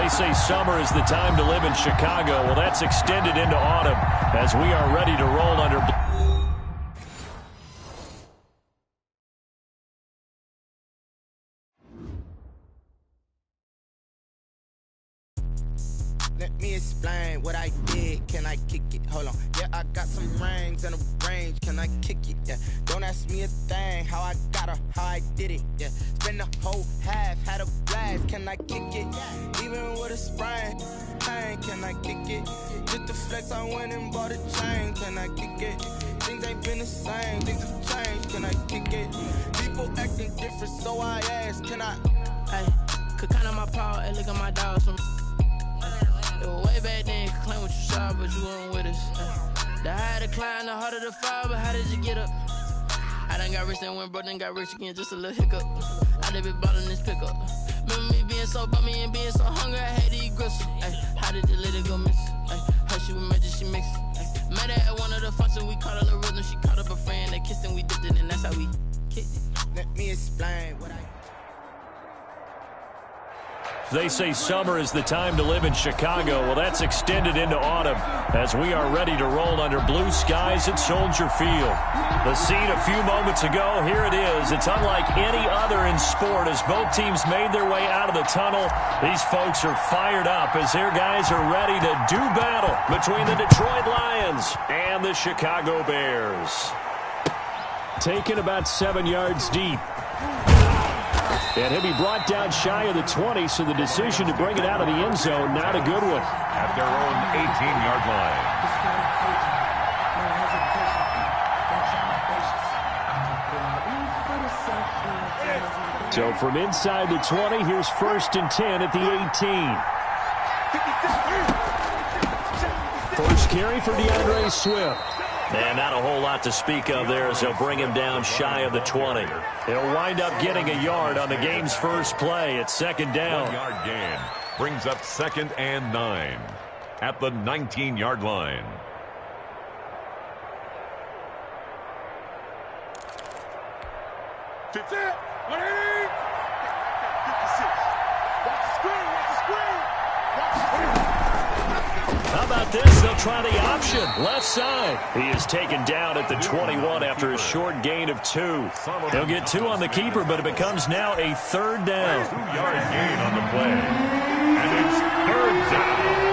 They say summer is the time to live in Chicago. Well, that's extended into autumn as we are ready to roll under. Let me explain what I did. Can I kick it? Hold on. Yeah, I got some rings and a range. Can I kick it? Yeah. Don't ask me a thing. How I got her, how I did it. Yeah. Spend the whole half, had a blast. Can I kick it? Even with a sprain. Pain, can I kick it? Just the flex, I went and bought a chain. Can I kick it? Things ain't been the same. Things have changed. Can I kick it? People acting different, so I ask. Can I? Hey, could count on my power. Hey, look at my dogs from. Way back then, claim what you saw, but you weren't with us. The higher the climb, the harder the fall, but how did you get up? I done got rich and went broke, then got rich again, just a little hiccup. I done been ballin' this pickup. Remember me being so bummy and being so hungry, I had to eat gristle. How did the lady go miss? Her she was magic, she mixed. Met her at one of the functions, we caught a little rhythm, she caught up a friend, they kissed and we dipped it, and that's how we kicked it. Let me explain what I. They say summer is the time to live in Chicago. Well, that's extended into autumn as we are ready to roll under blue skies at Soldier Field. The scene a few moments ago, here it is. It's unlike any other in sport as both teams made their way out of the tunnel. These folks are fired up as their guys are ready to do battle between the Detroit Lions and the Chicago Bears. Taken about 7 yards deep. And he'll be brought down shy of the 20, so the decision to bring it out of the end zone, not a good one. At their own 18-yard line. So from inside the 20, here's 1st and 10 at the 18. First carry for DeAndre Swift. And not a whole lot to speak of there as they'll bring him down shy of the 20. He'll wind up getting a yard on the game's first play at 2nd down. 1-yard gain brings up 2nd and 9 at the 19-yard line. That's it. 180. 56. Watch the screen. Watch the screen. Watch the screen. How about this? They'll try the option. Left side. He is taken down at the 21 after a short gain of 2. He'll get 2 on the keeper, but it becomes now a 3rd down. 2-yard gain on the play. And it's 3rd down.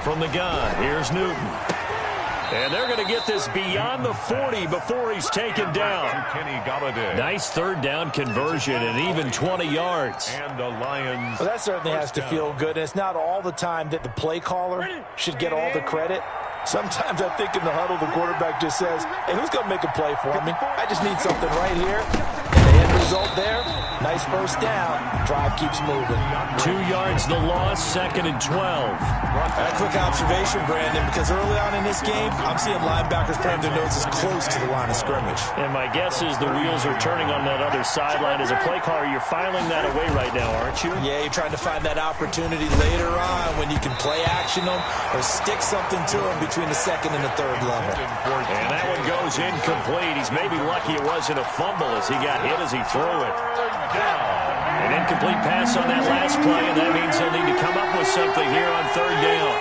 From the gun, here's Newton. And they're going to get this beyond the 40 before he's taken down. Nice 3rd down conversion and even 20 yards. And the Lions. Well, that certainly has to feel good. It's not all the time that the play caller should get all the credit. Sometimes I think in the huddle, the quarterback just says, hey, who's going to make a play for me? I just need something right here. And the end result there, nice 1st down. Drive keeps moving. 2 yards the loss, 2nd and 12. A quick observation, Brandon, because early on in this game, I'm seeing linebackers playing their noses close to the line of scrimmage. And my guess is the wheels are turning on that other sideline. As a play caller, you're filing that away right now, aren't you? Yeah, you're trying to find that opportunity later on when you can play action them or stick something to them between the 2nd and the 3rd level. And that one goes incomplete. He's maybe lucky it wasn't a fumble as he got hit as he threw it. An incomplete pass on that last play, and that means they'll need to come up with something here on 3rd down.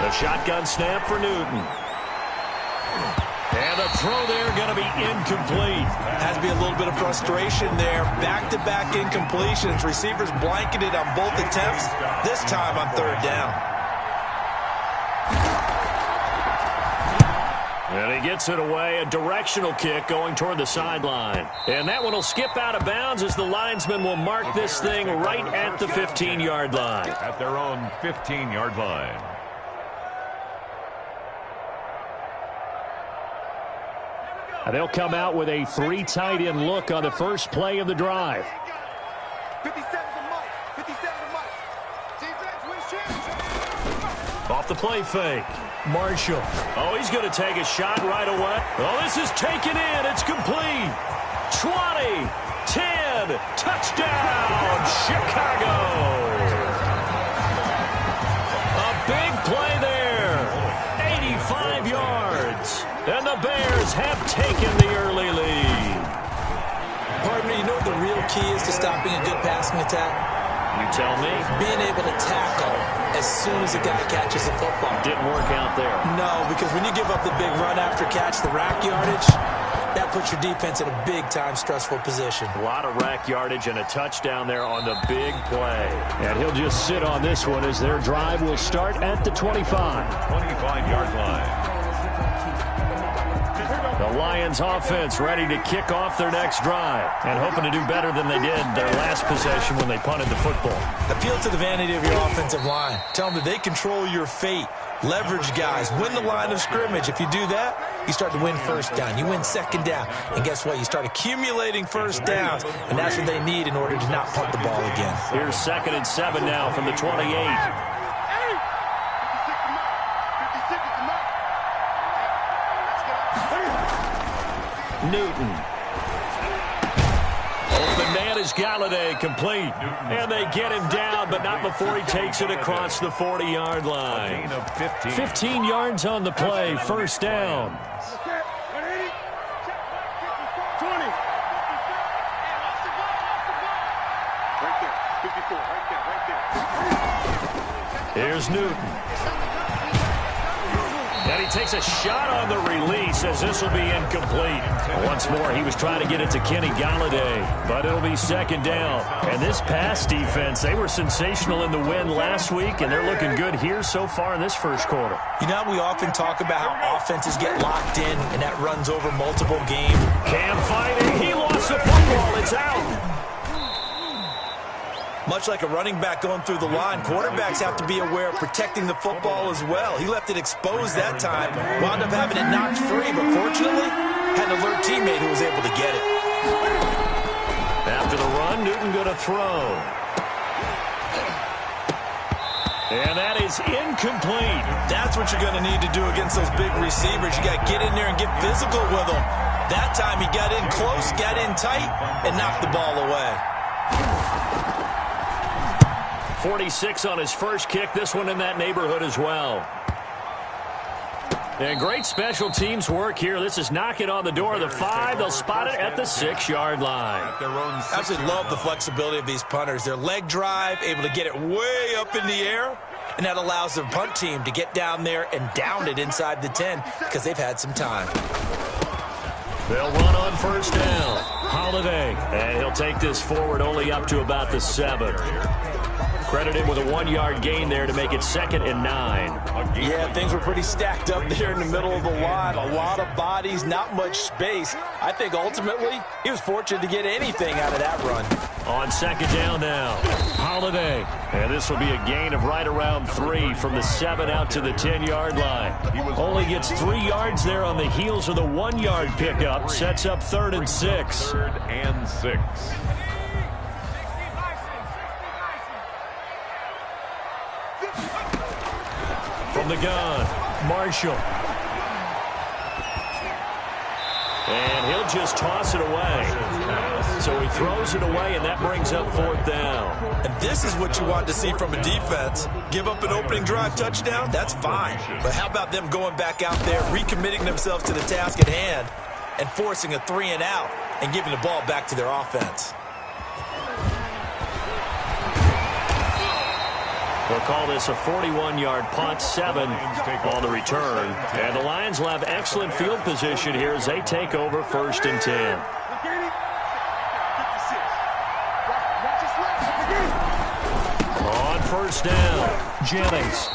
The shotgun snap for Newton. And the throw there going to be incomplete. Has to be a little bit of frustration there. Back-to-back incompletions. Receivers blanketed on both attempts, this time on 3rd down. And he gets it away, a directional kick going toward the sideline. And that one will skip out of bounds as the linesman will mark this thing right at the 15-yard line. At their own 15-yard line. And they'll come out with a 3 tight end look on the first play of the drive. 57 to Mike. 57 to Mike. Defense wins championship. Off the play fake. Marshall. Oh, he's going to take a shot right away. Oh, this is taken in. It's complete. 20, 10. again. Touchdown, Chicago. A big play there. 85 yards. And the Bears have taken the early lead. Partner, you know what the real key is to stopping a good passing attack? You tell me. Being able to tackle as soon as a guy catches the football. Didn't work out there. No, because when you give up the big run after catch, the rack yardage, that puts your defense in a big-time stressful position. A lot of rack yardage and a touchdown there on the big play. And he'll just sit on this one as their drive will start at the 25. 25-yard line. The Lions offense ready to kick off their next drive and hoping to do better than they did their last possession when they punted the football. Appeal to the vanity of your offensive line. Tell them that they control your fate. Leverage guys. Win the line of scrimmage. If you do that, you start to win first down. You win second down. And guess what? You start accumulating first downs. And that's what they need in order to not punt the ball again. Here's 2nd and 7 now from the 28. Newton. Open man is Galladay, complete. And they get him down, but not before he takes it across the 40-yard line. 15 yards on the play, first down. Here's Newton. And he takes a shot on the release as this will be incomplete. Once more, he was trying to get it to Kenny Galladay, but it'll be second down. And this pass defense, they were sensational in the win last week, and they're looking good here so far in this first quarter. You know, we often talk about how offenses get locked in, and that runs over multiple games. Cam fighting. He lost the football. It's out. Much like a running back going through the line, quarterbacks have to be aware of protecting the football as well. He left it exposed that time, wound up having it knocked free, but fortunately, had an alert teammate who was able to get it. After the run, Newton going to throw. And that is incomplete. That's what you're going to need to do against those big receivers. You got to get in there and get physical with them. That time he got in close, got in tight, and knocked the ball away. 46 on his first kick. This one in that neighborhood as well. And great special teams work here. This is knocking on the door of the 5. They'll spot it at the 6-yard line. I absolutely love the flexibility of these punters. Their leg drive, able to get it way up in the air, and that allows the punt team to get down there and down it inside the 10 because they've had some time. They'll run on first down. Holiday. And he'll take this forward only up to about the 7. Credited with a 1-yard gain there to make it 2nd and 9. Yeah, things were pretty stacked up there in the middle of the line. A lot of bodies, not much space. I think ultimately he was fortunate to get anything out of that run. On 2nd down now, Holiday. And this will be a gain of right around 3 from the 7 out to the 10-yard line. Only gets 3 yards there on the heels of the 1-yard pickup. Sets up 3rd and 6. 3rd and 6. From the gun, Marshall. And he'll just toss it away. So he throws it away, and that brings up 4th down. And this is what you want to see from a defense. Give up an opening drive touchdown, that's fine. But how about them going back out there, recommitting themselves to the task at hand, and forcing a 3 and out, and giving the ball back to their offense. They'll call this a 41-yard punt, 7 on the return. And the Lions will have excellent field position here as they take over 1st and 10. On first down, Jennings.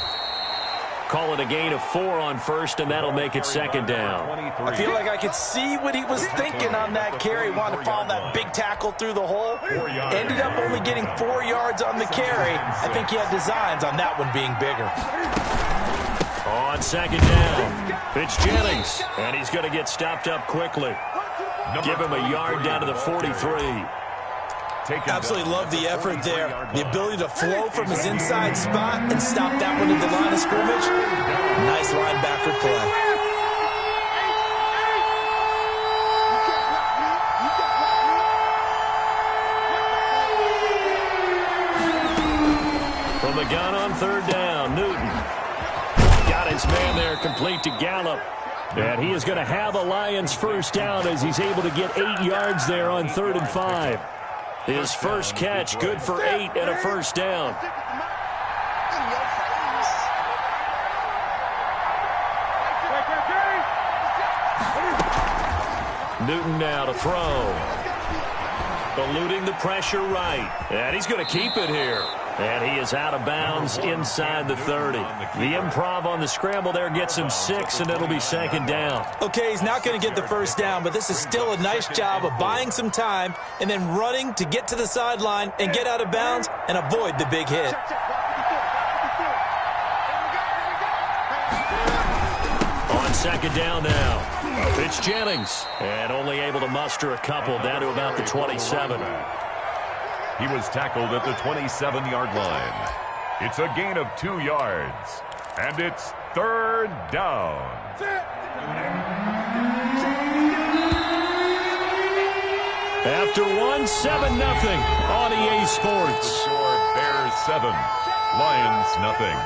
Call it a gain of 4 on first, and that'll make it 2nd down. I feel like I could see what he was thinking on that carry. Wanted to follow that big tackle through the hole. Ended up only getting 4 yards on the carry. I think he had designs on that one being bigger. On 2nd down, it's Jennings, and he's going to get stopped up quickly. Give him a yard down to the 43. Absolutely love the effort there. The ability to flow from his inside spot and stop that one at the line of scrimmage. Nice linebacker play. the gun on third down. Newton got his man there complete to Gallup. And he is going to have a Lions first down as he's able to get 8 yards there on 3rd and 5. His first catch, good for 8 and a first down. Newton now to throw. Eluding the pressure right. And he's going to keep it here. And he is out of bounds inside the 30. The improv on the scramble there gets him 6, and it'll be 2nd down. Okay, he's not going to get the first down, but this is still a nice job of buying some time and then running to get to the sideline and get out of bounds and avoid the big hit. On 2nd down now, it's Jennings, and only able to muster a couple down to about the 27. He was tackled at the 27-yard line. It's a gain of 2 yards, and it's 3rd down. After 1, 7-0 on EA Sports. The score, Bears 7, Lions nothing.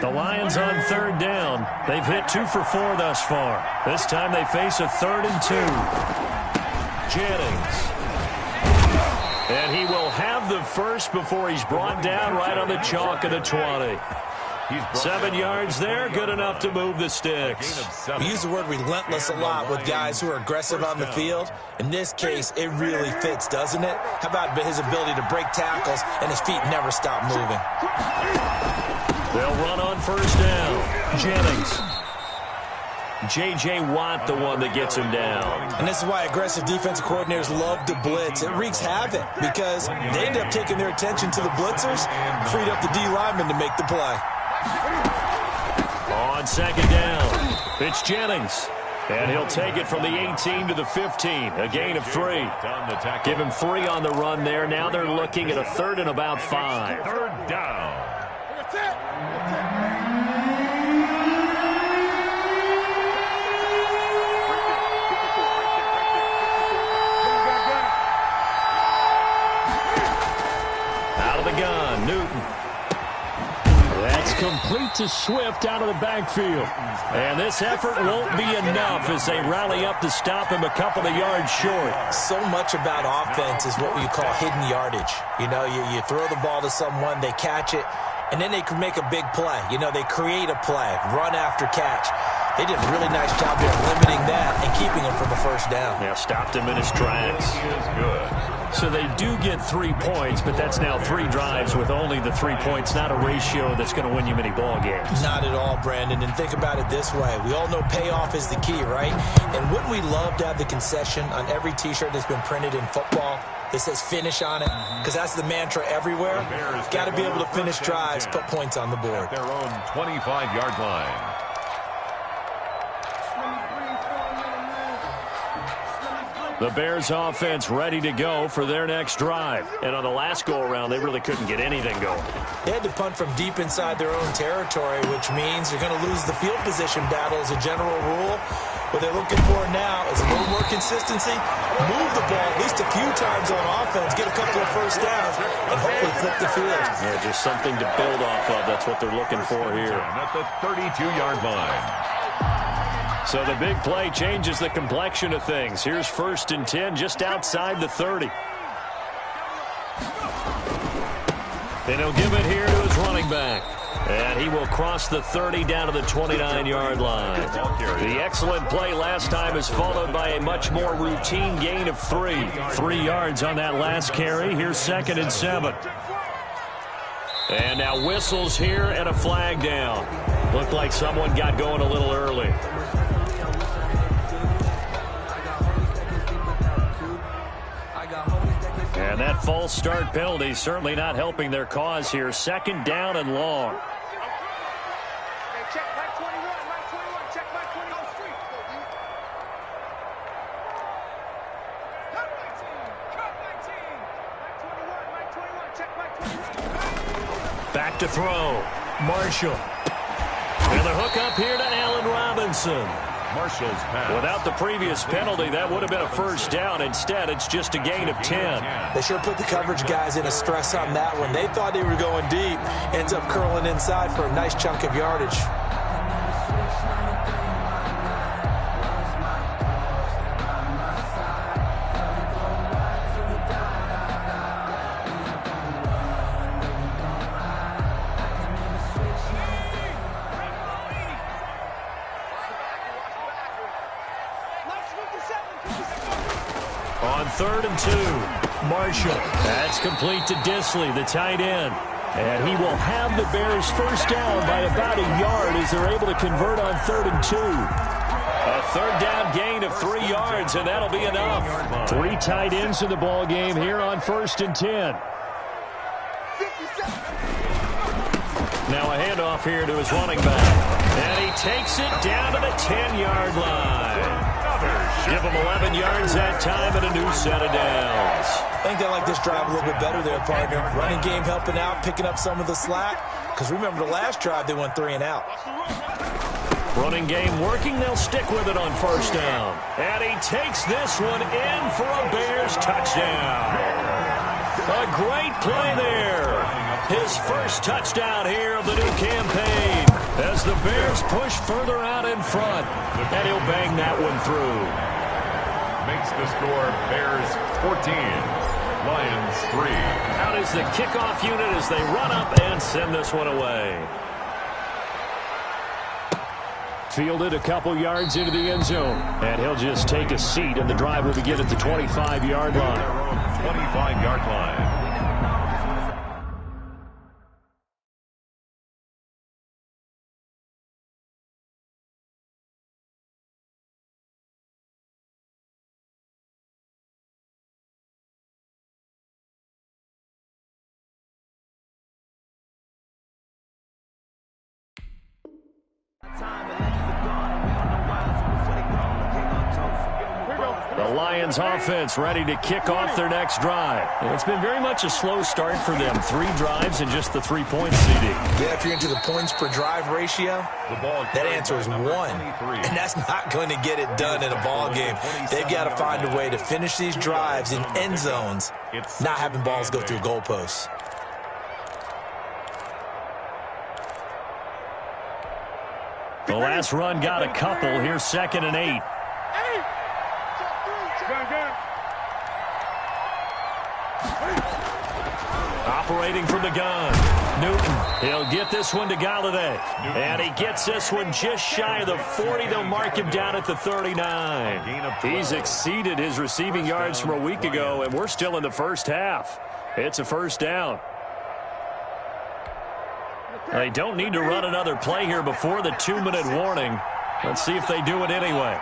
The Lions on 3rd down. They've hit 2 for 4 thus far. This time they face a 3rd and 2. Jennings. And he will have the first before he's brought down right on the chalk of the 20. 7 yards there, good enough to move the sticks. We use the word relentless a lot with guys who are aggressive on the field. In this case, it really fits, doesn't it? How about his ability to break tackles and his feet never stop moving? They'll run on first down. Jennings. J.J. Watt, the one that gets him down. And this is why aggressive defensive coordinators love to blitz. It wreaks havoc because they end up taking their attention to the blitzers, freed up the D lineman to make the play. On 2nd down, it's Jennings. And he'll take it from the 18 to the 15, a gain of 3. Give him 3 on the run there. Now they're looking at a 3rd and about 5. 3rd down. Out of the gun, Newton. That's complete to Swift out of the backfield. And this effort won't be enough as they rally up to stop him a couple of yards short. So much about offense is what you call hidden yardage. You know, you throw the ball to someone, they catch it, and then they can make a big play. You know, they create a play, run after catch. They did a really nice job there limiting that and keeping him from a first down. Yeah, stopped him in his tracks. He is good. So they do get 3 points, but that's now 3 drives with only the 3 points, not a ratio that's going to win you many ball games. Not at all, Brandon. And think about it this way. We all know payoff is the key, right? And wouldn't we love to have the concession on every T-shirt that's been printed in football that says finish on it? Because that's the mantra everywhere. Got to be able to finish drives, put points on the board. At their own 25-yard line. The Bears offense ready to go for their next drive. And on the last go-around, they really couldn't get anything going. They had to punt from deep inside their own territory, which means you're going to lose the field position battle as a general rule. What they're looking for now is a little more consistency, move the ball at least a few times on offense, get a couple of first downs, and hopefully flip the field. Yeah, just something to build off of. That's what they're looking for here. At the 32-yard line. So the big play changes the complexion of things. Here's 1st and 10 just outside the 30. And he'll give it here to his running back. And he will cross the 30 down to the 29-yard line. The excellent play last time is followed by a much more routine gain of 3. 3 yards on that last carry. Here's 2nd and 7. And now whistles here and a flag down. Looked like someone got going a little early. And that false start penalty certainly not helping their cause here. 2nd down and long. Back to throw. Marshall. And the hook up here to Allen Robinson. Marshall's pass. Without the previous penalty, that would have been a first down. Instead, it's just a gain of 10. They sure put the coverage guys in a stress on that one. They thought they were going deep. Ends up curling inside for a nice chunk of yardage. On 3rd and 2, Marshall. That's complete to Disley, the tight end. And he will have the Bears first down by about a yard as they're able to convert on 3rd and 2. A third down gain of 3 yards, and that'll be enough. 3 tight ends in the ball game here on 1st and 10. Now a handoff here to his running back. And he takes it down to the 10-yard line. Give him 11 yards that time and a new set of downs. I think they like this drive a little bit better there, partner. Running game helping out, picking up some of the slack. Because remember the last drive, they went 3 and out. Running game working, they'll stick with it on first down. And he takes this one in for a Bears touchdown. A great play there. His first touchdown here of the new campaign as the Bears push further out in front. And he'll bang that one through. Makes the score Bears 14, Lions 3. Out is the kickoff unit as they run up and send this one away. Fielded a couple yards into the end zone. And he'll just take a seat, and the drive will begin at the 25-yard line. 25-yard line. The Lions offense ready to kick off their next drive. It's been very much a slow start for them. 3 drives and just the 3-point CD. Yeah, if you're into the points per drive ratio, that answer is 1. And that's not going to get it done in a ball game. They've got to find a way to finish these drives in end zones, not having balls go through goalposts. The last run got a couple. Here's 2nd and 8. Operating from the gun. Newton. He'll get this one to Galladay. And he gets this one just shy of the 40. They'll mark him down at the 39. He's exceeded his receiving yards from a week ago, and we're still in the first half. It's a first down. They don't need to run another play here before the 2-minute warning. Let's see if they do it anyway.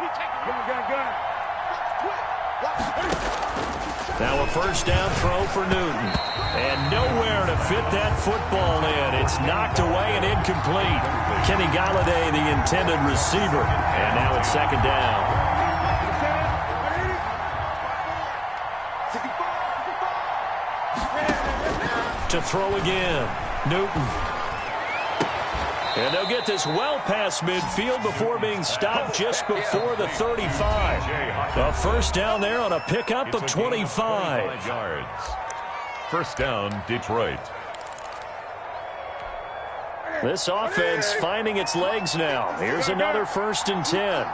Now a first down throw for Newton. And nowhere to fit that football in. It's knocked away and incomplete. Kenny Galladay, the intended receiver. And now it's 2nd down. To throw again. Newton. And they'll get this well past midfield before being stopped just before the 35. A first down there on a pickup of 25 yards. First down, Detroit. This offense finding its legs now. Here's another 1st and 10.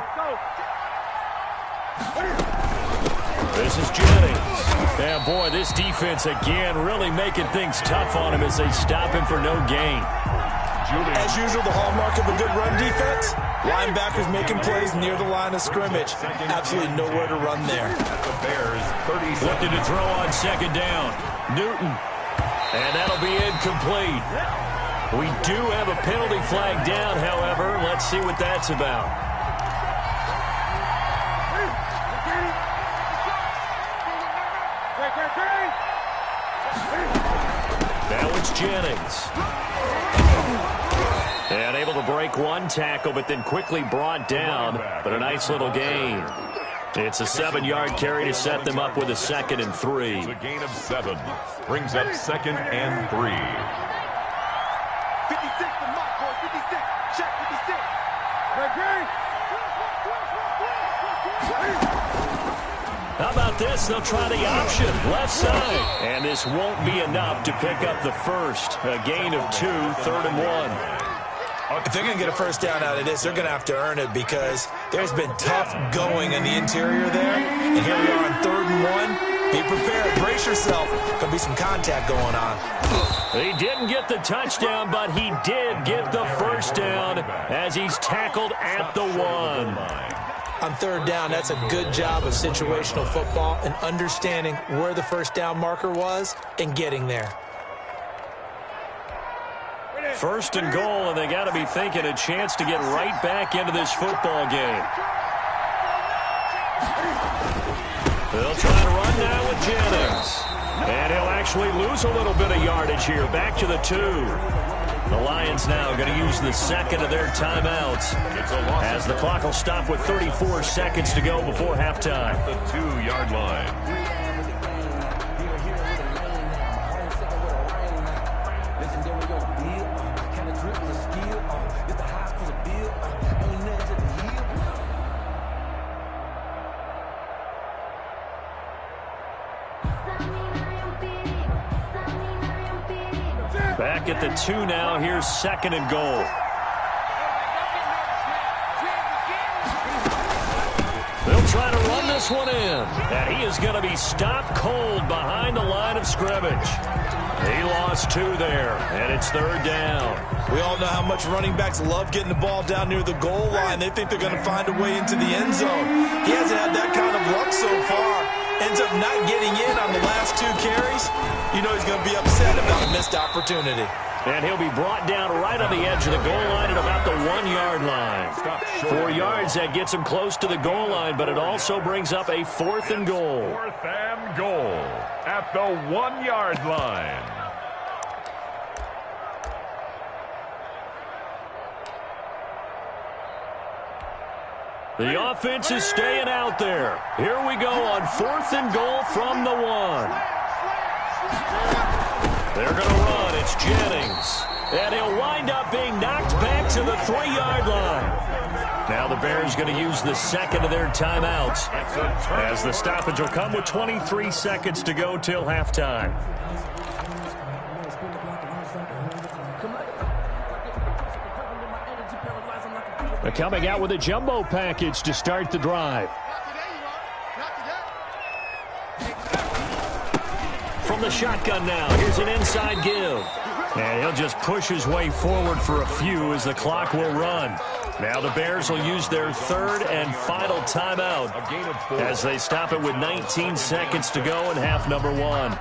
This is Jennings. Yeah, boy, this defense again really making things tough on him as they stop him for no gain. As usual, the hallmark of a good run defense, linebackers making plays near the line of scrimmage. Absolutely nowhere to run there. The Bears 37. Looking to throw on 2nd down. Newton. And that'll be incomplete. We do have a penalty flag down, however. Let's see what that's about. Now it's Jennings. And able to break one tackle, but then quickly brought down. But a nice little gain. It's a 7-yard carry to set them up with a 2nd and 3. It's a gain of 7. Brings up 2nd and 3. 56 to Mike, boy. 56. Check 56. Right, How about this? They'll try the option, left side. And this won't be enough to pick up the first. A gain of 2, 3rd and 1. If they're going to get a first down out of this, they're going to have to earn it because there's been tough going in the interior there. And here we are on 3rd and 1. Be prepared. Brace yourself. Going to be some contact going on. He didn't get the touchdown, but he did get the first down as he's tackled at the 1. On 3rd down, that's a good job of situational football and understanding where the first down marker was and getting there. 1st and goal, and they got to be thinking a chance to get right back into this football game. They'll try to run now with Jennings. And he'll actually lose a little bit of yardage here. Back to the 2. The Lions now going to use the second of their timeouts as the clock will stop with 34 seconds to go before halftime. The 2-yard line. Back at the 2 now. Here's 2nd and goal. They'll try to run this one in. And he is going to be stopped cold behind the line of scrimmage. He lost 2 there, and it's 3rd down. We all know how much running backs love getting the ball down near the goal line. They think they're going to find a way into the end zone. He hasn't had that kind of luck so far. Ends up not getting in on the last 2 carries. You know he's going to be upset about a missed opportunity. And he'll be brought down right on the edge of the goal line at about the 1-yard line. 4 yards, that gets him close to the goal line, but it also brings up a 4th and goal. 4th and goal at the 1-yard line. The offense is staying out there. Here we go on 4th and goal from the 1. They're going to run. It's Jennings. And he'll wind up being knocked back to the 3-yard line. Now the Bears going to use the second of their timeouts as the stoppage will come with 23 seconds to go till halftime. They're coming out with a jumbo package to start the drive. From the shotgun now, here's an inside give. And he'll just push his way forward for a few as the clock will run. Now the Bears will use their 3rd and final timeout as they stop it with 19 seconds to go in half number 1.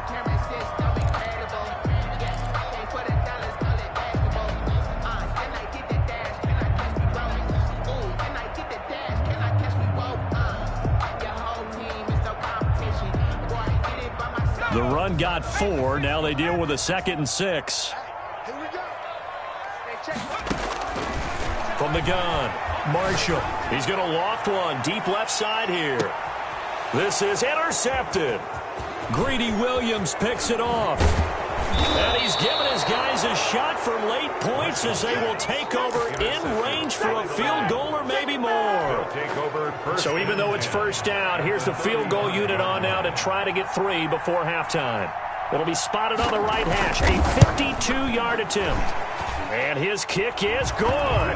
The run got 4. Now they deal with a 2nd and 6. From the gun, Marshall. He's going to loft one deep left side here. This is intercepted. Greedy Williams picks it off. And he's given his guys a shot for late points as they will take over in range for a field goal or maybe more. So even though it's first down, here's the field goal unit on now to try to get 3 before halftime. It'll be spotted on the right hash. A 52-yard attempt. And his kick is good.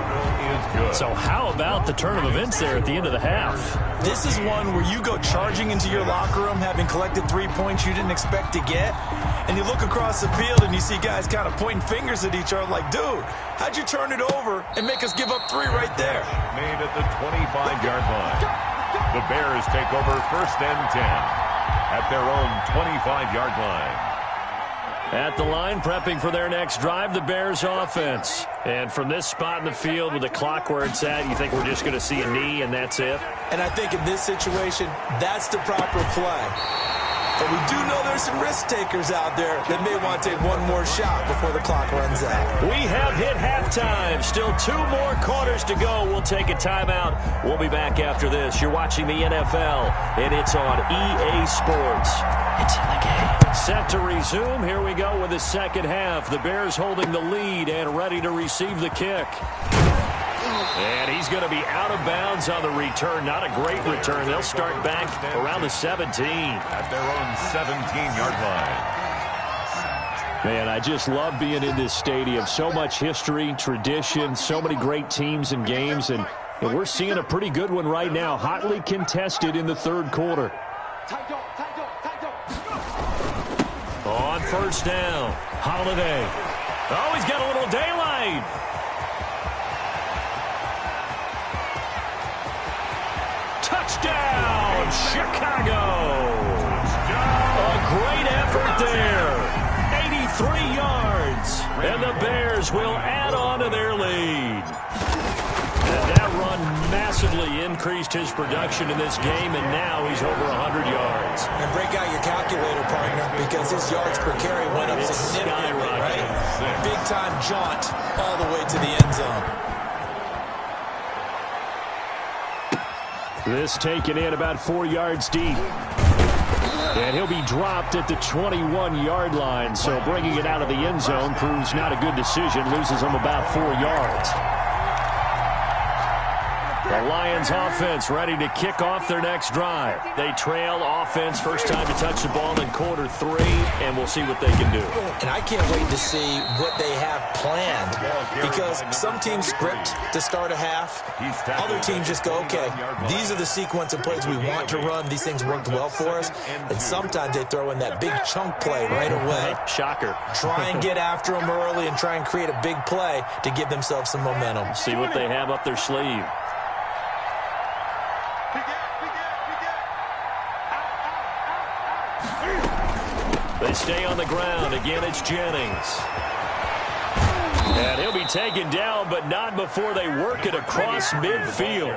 So how about the turn of events there at the end of the half? This is one where you go charging into your locker room having collected 3 points you didn't expect to get. And you look across the field and you see guys kind of pointing fingers at each other like, dude, how'd you turn it over and make us give up 3 right there? Made at the 25-yard line. The Bears take over 1st and 10 at their own 25-yard line. At the line, prepping for their next drive, the Bears offense. And from this spot in the field with the clock where it's at, you think we're just going to see a knee and that's it? And I think in this situation, that's the proper play. But we do know there's some risk takers out there that may want to take one more shot before the clock runs out. We have hit halftime. Still 2 more quarters to go. We'll take a timeout. We'll be back after this. You're watching the NFL, and it's on EA Sports. It's in the game. Set to resume. Here we go with the second half. The Bears holding the lead and ready to receive the kick. And he's going to be out of bounds on the return. Not a great return. They'll start back around the 17. At their own 17-yard line. Man, I just love being in this stadium. So much history, tradition, so many great teams and games, and we're seeing a pretty good one right now. Hotly contested in the third quarter. On first down, Holiday. Oh, he's got a little daylight. Touchdown, Chicago. A great effort there. 83 yards. And the Bears will add on to their lead. And that run massively increased his production in this game, and now he's over 100 yards. And break out your calculator, partner, because his yards per carry went up significantly, right? Big-time jaunt all the way to the end zone. This taken in about 4 yards deep. And he'll be dropped at the 21-yard line, so bringing it out of the end zone proves not a good decision, loses him about 4 yards. The Lions offense ready to kick off their next drive. They trail offense, first time to touch the ball in quarter 3, and we'll see what they can do. And I can't wait to see what they have planned, because some teams script to start a half. Other teams just go, okay, these are the sequence of plays we want to run. These things worked well for us. And sometimes they throw in that big chunk play right away. Shocker. Try and get after them early and try and create a big play to give themselves some momentum. See what they have up their sleeve. They stay on the ground. Again, it's Jennings. And he'll be taken down, but not before they work it across midfield.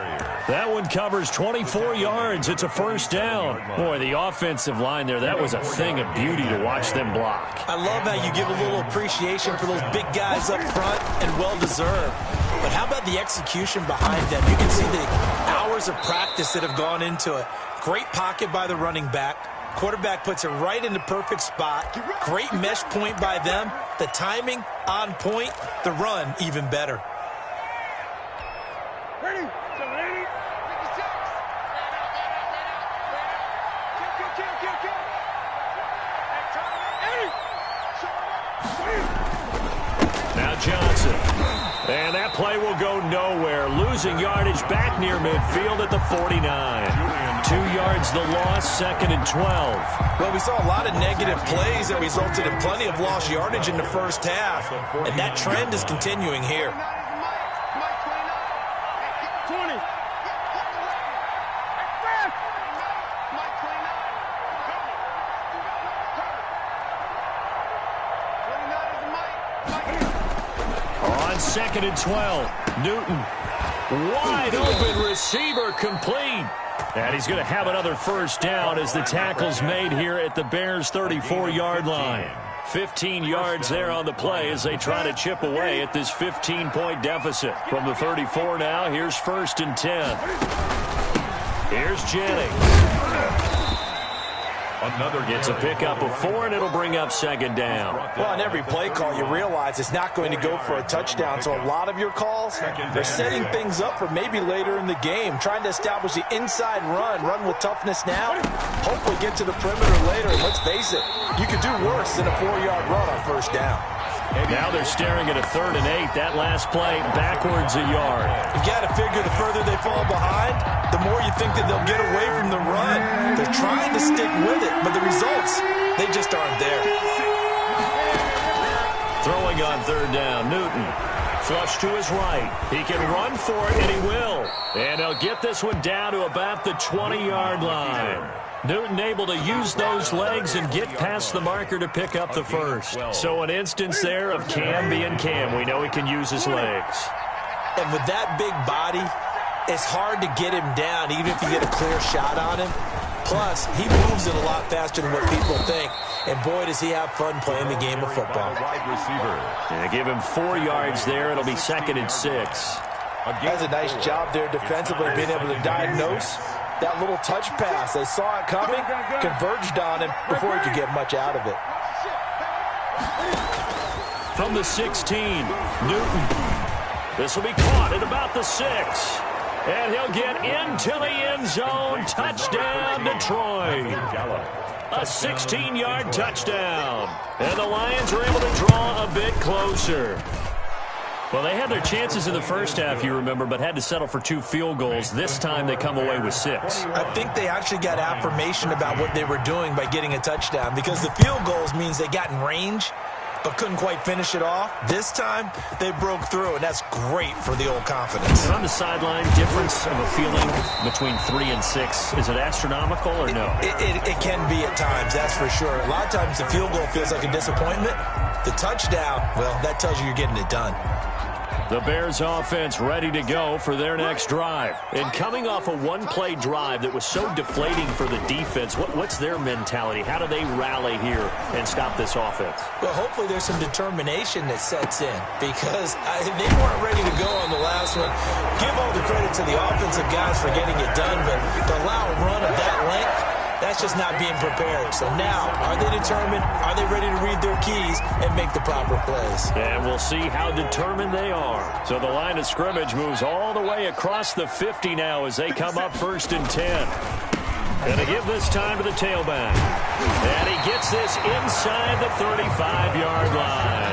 That one covers 24 yards. It's a first down. Boy, the offensive line there, that was a thing of beauty to watch them block. I love how you give a little appreciation for those big guys up front, and well-deserved. But how about the execution behind them? You can see the hours of practice that have gone into it. Great pocket by the running back. Quarterback puts it right in the perfect spot. Great mesh point by them. The timing on point. The run even better. Ready? Now Johnson. And that play will go nowhere. Losing yardage back near midfield at the 49. 2 yards the loss, 2nd and 12. Well, we saw a lot of negative plays that resulted in plenty of lost yardage in the first half. And that trend is continuing here. 20. On 2nd and 12, Newton. Wide open receiver complete. And he's going to have another first down as the tackle's made here at the Bears' 34-yard line. 15 yards there on the play as they try to chip away at this 15-point deficit. From the 34 now, here's 1st and 10. Here's Jennings. Gets a pickup of 4, and it'll bring up 2nd down. Well, on every play call, you realize it's not going to go for a touchdown. So a lot of your calls, they're setting things up for maybe later in the game, trying to establish the inside run with toughness now, hopefully get to the perimeter later. And let's face it, you could do worse than a 4-yard run on first down. Now they're staring at a 3rd and 8. That last play, backwards a yard. You got to figure the further they fall behind, the more you think that they'll get away from the run. They're trying to stick with it, but the results, they just aren't there. Throwing on 3rd down, Newton. Flush to his right. He can run for it, and he will. And he'll get this one down to about the 20-yard line. Newton able to use those legs and get past the marker to pick up the first. So an instance there of Cam being Cam. We know he can use his legs. And with that big body, it's hard to get him down, even if you get a clear shot on him. Plus, he moves it a lot faster than what people think. And boy, does he have fun playing the game of football. And give him 4 yards there. It'll be 2nd and 6. That's a nice job there defensively, being able to diagnose that little touch pass. They saw it coming, converged on him before he could get much out of it. From the 16, Newton. This will be caught at about the 6. And he'll get into the end zone. Touchdown, Detroit. A 16-yard touchdown. And the Lions are able to draw a bit closer. Well, they had their chances in the first half, you remember, but had to settle for 2 field goals. This time they come away with 6. I think they actually got affirmation about what they were doing by getting a touchdown, because the field goals means they got in range but couldn't quite finish it off. This time they broke through, and that's great for the old confidence. And on the sideline, difference of a feeling between 3 and 6, is it astronomical or no? It can be at times, that's for sure. A lot of times the field goal feels like a disappointment. The touchdown, well, that tells you you're getting it done. The Bears offense ready to go for their next drive. And coming off a one-play drive that was so deflating for the defense, what's their mentality? How do they rally here and stop this offense? Well, hopefully there's some determination that sets in, because they weren't ready to go on the last one. Give all the credit to the offensive guys for getting it done, but to allow a run of that length, that's just not being prepared. So now, are they determined? Are they ready to read their keys and make the proper plays? And we'll see how determined they are. So the line of scrimmage moves all the way across the 50 now as they come up 1st and 10. And to give this time to the tailback. And he gets this inside the 35-yard line.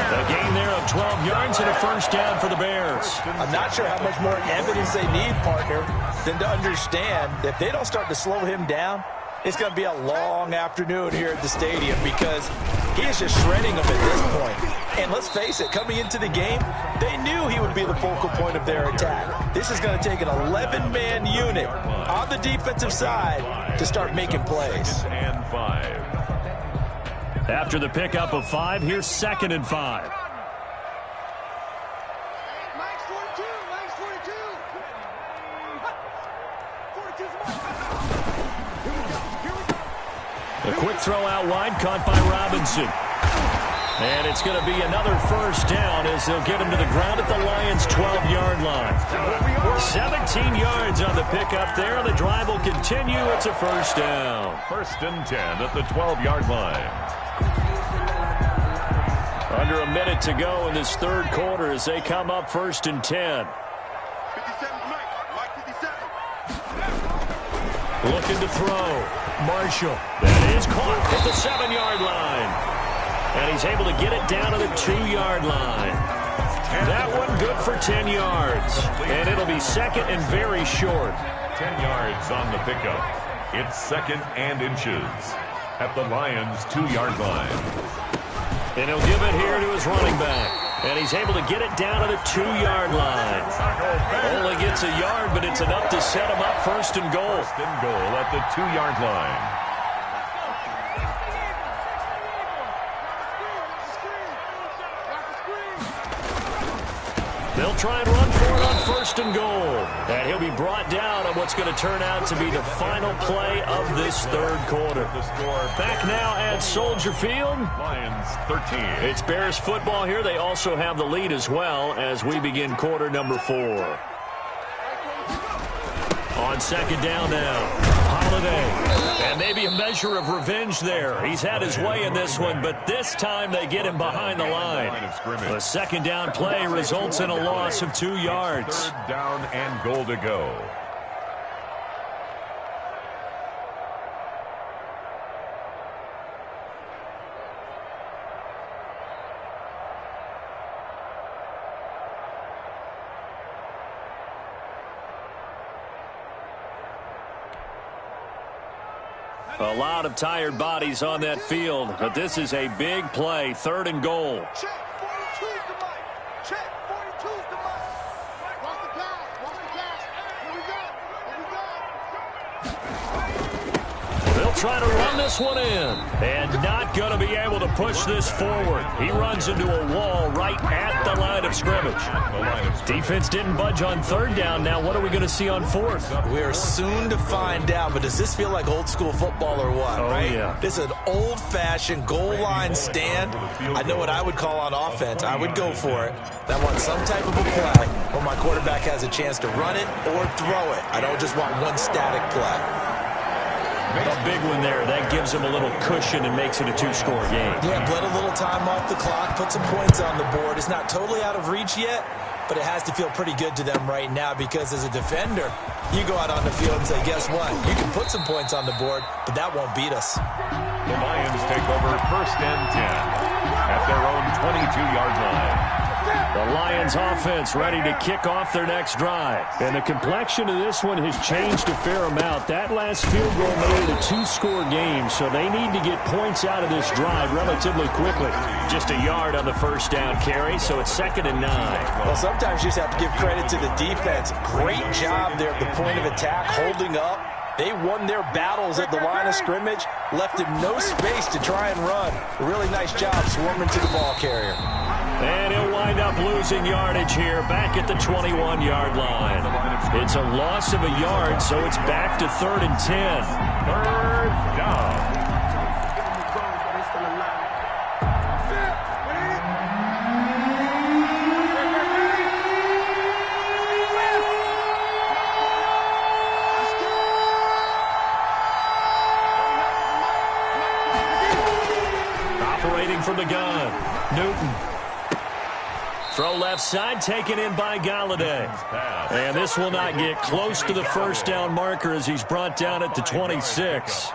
A gain there of 12 yards and a first down for the Bears. I'm not sure how much more evidence they need, partner, than to understand that if they don't start to slow him down, it's going to be a long afternoon here at the stadium, because he is just shredding them at this point. And let's face it, coming into the game, they knew he would be the focal point of their attack. This is going to take an 11-man unit on the defensive side to start making plays. And 5. After the pickup of 5, here's 2nd and 5. A quick throw out wide, caught by Robinson. And it's going to be another first down as they'll get him to the ground at the Lions' 12-yard line. 17 yards on the pickup there. The drive will continue. It's a first down. 1st and 10 at the 12-yard line. Under a minute to go in this 3rd quarter as they come up 1st and 10. 57 tonight. Mike 57. Looking to throw. Marshall. That is caught at the 7-yard line. And he's able to get it down to the 2-yard line. That one good for 10 yards. And it'll be 2nd and very short. 10 yards on the pickup. It's 2nd and inches at the Lions' 2-yard line. And he'll give it here to his running back. And he's able to get it down to the 2-yard line. Only gets a yard, but it's enough to set him up 1st and goal. 1st and goal at the 2-yard line. They'll try and run for it on 1st and goal. And he'll be brought down on what's going to turn out to be the final play of this 3rd quarter. Back now at Soldier Field. Lions 13. It's Bears football here. They also have the lead as well as we begin quarter number 4. On 2nd down now. Holiday. And maybe a measure of revenge there. He's had his way in this one, but this time they get him behind the line. The 2nd down play results in a loss of 2 yards. 3rd down and goal to go. A lot of tired bodies on that field, but this is a big play, 3rd and goal. Check 42's the mic. Check 42's the mic. Watch the pass. Watch the pass. Here we go. They'll try to run this one in, and not going to be able to push this forward. He runs into a wall right at the line of scrimmage. Defense didn't budge on 3rd down. Now what are we going to see on 4th? We're soon to find out, but does this feel like old school football or what, right? Yeah. This is an old-fashioned goal line stand. I know what I would call on offense. I would go for it. I want some type of a play where my quarterback has a chance to run it or throw it. I don't just want one static play. A big one there. That gives him a little cushion and makes it a 2-score game. Yeah, bled a little time off the clock, put some points on the board. It's not totally out of reach yet, but it has to feel pretty good to them right now because as a defender, you go out on the field and say, guess what? You can put some points on the board, but that won't beat us. The Lions take over 1st and 10 at their own 22-yard line. The Lions offense ready to kick off their next drive. And the complexion of this one has changed a fair amount. That last field goal made it a 2-score game, so they need to get points out of this drive relatively quickly. Just a yard on the first down carry, so it's 2nd and 9. Well, sometimes you just have to give credit to the defense. Great job there at the point of attack, holding up. They won their battles at the line of scrimmage, left him no space to try and run. A really nice job swarming to the ball carrier. And he'll wind up losing yardage here back at the 21-yard line. It's a loss of a yard, so it's back to 3rd and 10. 3rd down. Operating from the gun, Newton. Throw left side, taken in by Galladay. And this will not get close to the first down marker as he's brought down at the 26.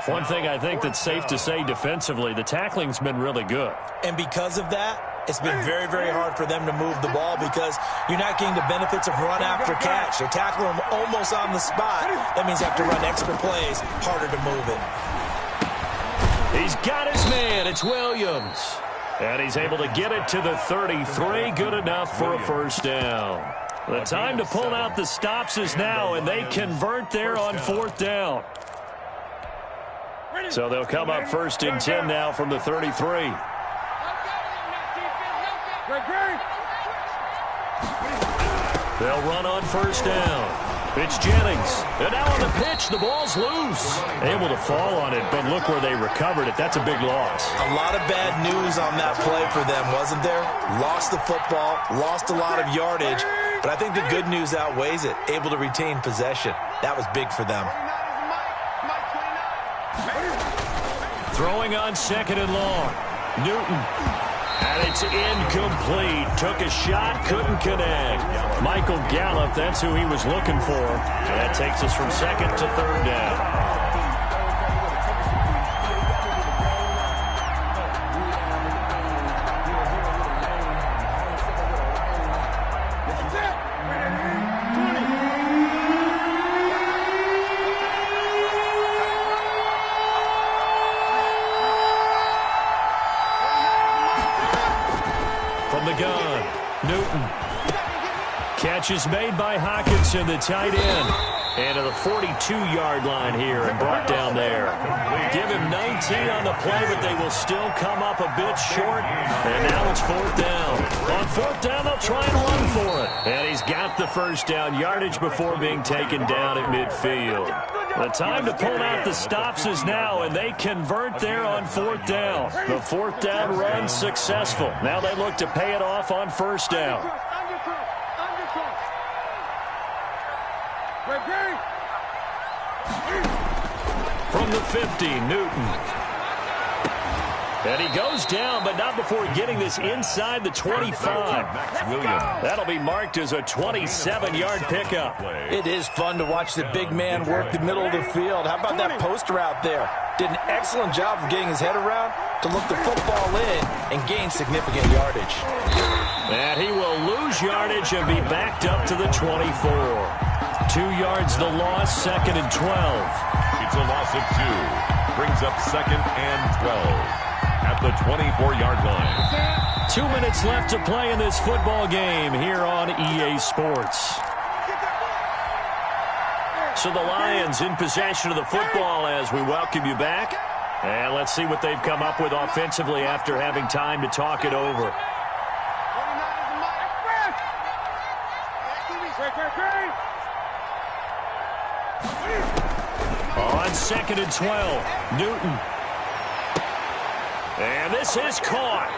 One thing I think that's safe to say defensively, the tackling's been really good. And because of that, it's been very, very hard for them to move the ball because you're not getting the benefits of run after catch. They're tackling them almost on the spot. That means you have to run extra plays, harder to move it. He's got his man. It's Williams. And he's able to get it to the 33. Good enough for a first down. The time to pull out the stops is now, and they convert there on 4th down. So they'll come up 1st and 10 now from the 33. They'll run on 1st down. It's Jennings. And now on the pitch, the ball's loose. Able to fall on it, but look where they recovered it. That's a big loss. A lot of bad news on that play for them, wasn't there? Lost the football, lost a lot of yardage, but I think the good news outweighs it. Able to retain possession. That was big for them. Throwing on 2nd and long. Newton. And it's incomplete. Took a shot, couldn't connect. Michael Gallup, that's who he was looking for. And that takes us from 2nd to 3rd down. From the gun, Newton. Catch is made by Hockenson, the tight end. And to the 42-yard line here and brought down there. Give him 19 on the play, but they will still come up a bit short. And now it's 4th down. On 4th down, they'll try and run for it. And he's got the first down yardage before being taken down at midfield. The time to pull out the stops is now, and they convert there on 4th down. The 4th down run successful. Now they look to pay it off on 1st down. From the 50, Newton. And he goes down, but not before getting this inside the 25. That'll be marked as a 27-yard pickup. It is fun to watch the big man work the middle of the field. How about that post route there? Did an excellent job of getting his head around to look the football in and gain significant yardage. And he will lose yardage and be backed up to the 24. 2 yards the loss, 2nd and 12. It's a loss of 2. Brings up 2nd and 12. At the 24-yard line. 2 minutes left to play in this football game here on EA Sports. So the Lions in possession of the football as we welcome you back. And let's see what they've come up with offensively after having time to talk it over. On 2nd and 12, Newton. And this is caught.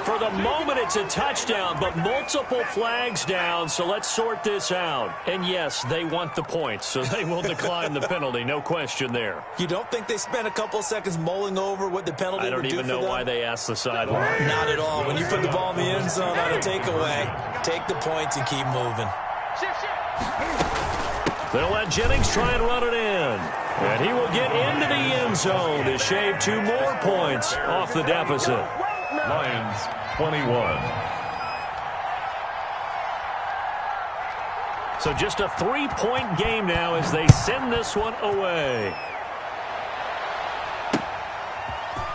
For the moment, it's a touchdown, but multiple flags down, so let's sort this out. And yes, they want the points, so they will decline the penalty, no question there. You don't think they spent a couple of seconds mulling over what the penalty would do for them? I don't even know why they asked the sideline. Not at all. When you put the ball in the end zone on a takeaway, take the points and keep moving. They'll let Jennings try and run it in. And he will get into the end zone to shave 2 more points off the deficit. Lions 21. So just a 3-point game now as they send this one away.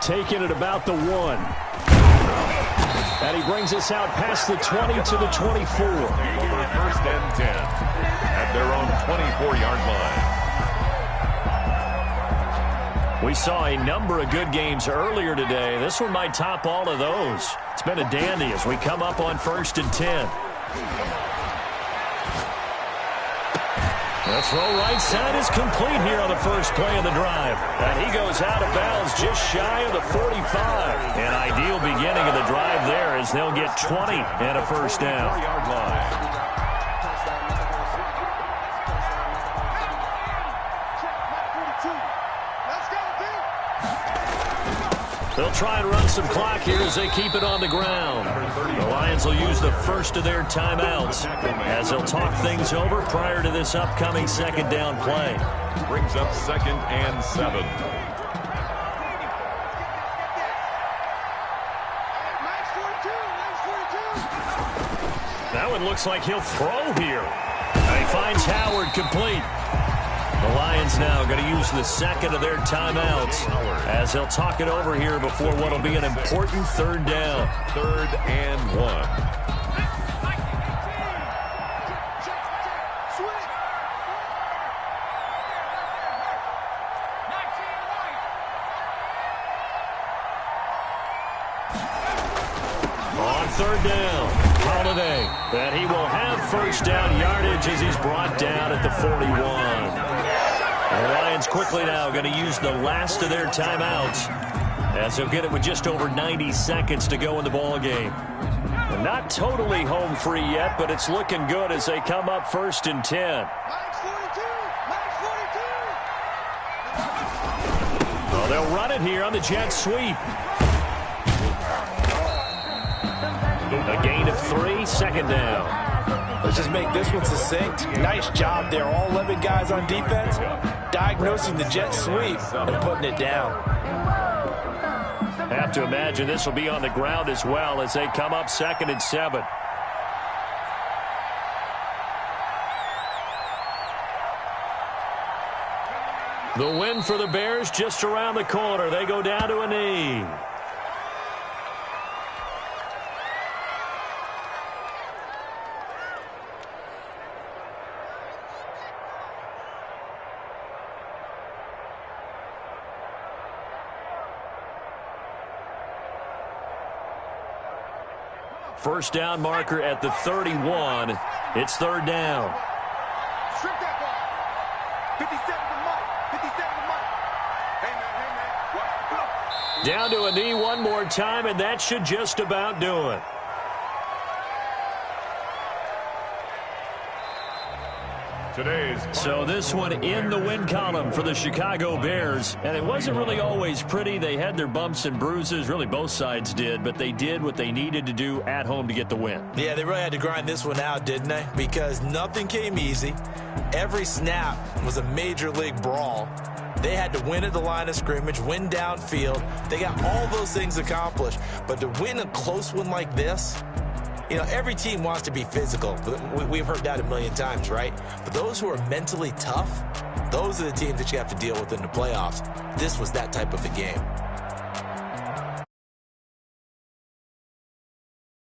Taking it about the 1. And he brings us out past the 20 to the 24. First and 10 at their own 24-yard line. We saw a number of good games earlier today. This one might top all of those. It's been a dandy as we come up on 1st and 10. The throw right side is complete here on the first play of the drive. And he goes out of bounds just shy of the 45. An ideal beginning of the drive there as they'll get 20 and a first down. 4-yard line. They'll try and run some clock here as they keep it on the ground. The Lions will use the first of their timeouts as they'll talk things over prior to this upcoming second down play. Brings up 2nd and 7. That one looks like he'll throw here. And he finds Howard complete. The Lions now going to use the second of their timeouts as they'll talk it over here before what will be an important 3rd down. 3rd and 1. On 3rd down, Holiday. And he will have first down yardage as he's brought down at the 41. The Lions quickly now going to use the last of their timeouts as they'll get it with just over 90 seconds to go in the ball game. They're not totally home free yet, but it's looking good as they come up 1st and 10. Well, they'll run it here on the jet sweep. A gain of 3, 2nd down. Let's just make this one succinct. Nice job there. All 11 guys on defense diagnosing the jet sweep and putting it down. Have to imagine this will be on the ground as well as they come up 2nd and 7. The win for the Bears just around the corner. They go down to a knee. First down marker at the 31. It's 3rd down. Strip that ball. 57 to Mike. 57 to Mike. Hey, man. What? Down to a knee one more time, and that should just about do it. So this one in the win column for the Chicago Bears. And it wasn't really always pretty. They had their bumps and bruises. Really, both sides did. But they did what they needed to do at home to get the win. Yeah, they really had to grind this one out, didn't they? Because nothing came easy. Every snap was a major league brawl. They had to win at the line of scrimmage, win downfield. They got all those things accomplished. But to win a close one like this, you know, every team wants to be physical. We've heard that a million times, right? But those who are mentally tough, those are the teams that you have to deal with in the playoffs. This was that type of a game.